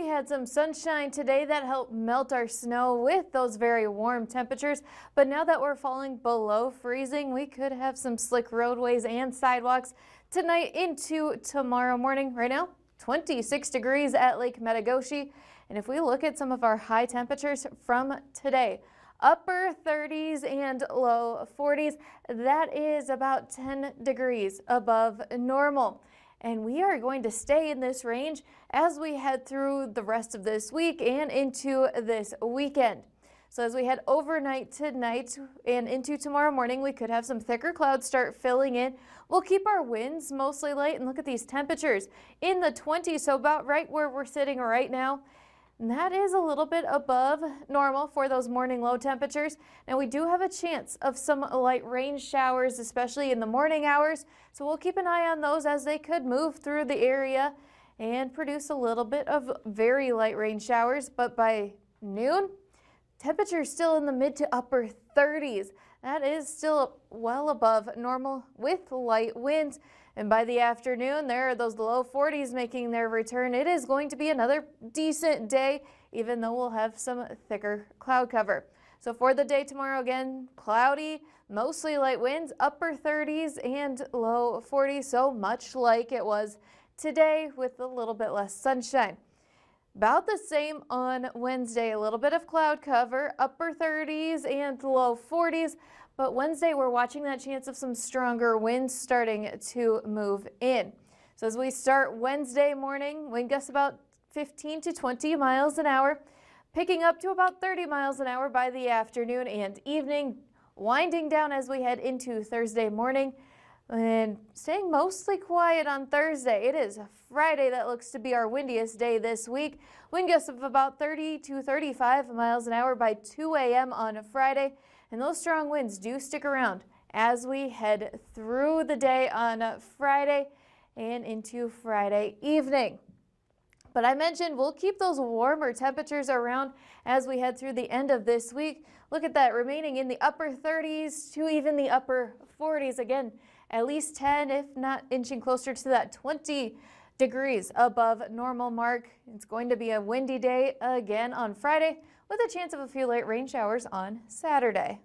had some sunshine today that helped melt our snow with those very warm temperatures. But now that we're falling below freezing, we could have some slick roadways and sidewalks tonight into tomorrow morning. Right now, 26 degrees at Lake Metagoshi. And if we look at some of our high temperatures from today, upper 30s and low 40s, that is about 10 degrees above normal. And we are going to stay in this range as we head through the rest of this week and into this weekend. So as we head overnight tonight and into tomorrow morning, we could have some thicker clouds start filling in. We'll keep our winds mostly light, and look at these temperatures in the 20s, so about right where we're sitting right now. And that is a little bit above normal for those morning low temperatures. Now we do have a chance of some light rain showers, especially in the morning hours. So we'll keep an eye on those as they could move through the area and produce a little bit of very light rain showers. But by noon, temperatures still in the mid to upper 30s. That is still well above normal with light winds. And by the afternoon, there are those low 40s making their return. It is going to be another decent day, even though we'll have some thicker cloud cover. So for the day tomorrow, again, cloudy, mostly light winds, upper 30s and low 40s, so much like it was today with a little bit less sunshine. About the same on Wednesday, a little bit of cloud cover, upper 30s and low 40s. But Wednesday, we're watching that chance of some stronger winds starting to move in. So as we start Wednesday morning, wind gusts about 15 to 20 miles an hour, picking up to about 30 miles an hour by the afternoon and evening, winding down as we head into Thursday morning and staying mostly quiet on Thursday. It is Friday that looks to be our windiest day this week. Wind gusts of about 30 to 35 miles an hour by 2 a.m. on Friday. And those strong winds do stick around as we head through the day on Friday and into Friday evening. But I mentioned we'll keep those warmer temperatures around as we head through the end of this week. Look at that, remaining in the upper 30s to even the upper 40s. Again, at least 10, if not inching closer to that 20 degrees above normal mark. It's going to be a windy day again on Friday, with a chance of a few late rain showers on Saturday.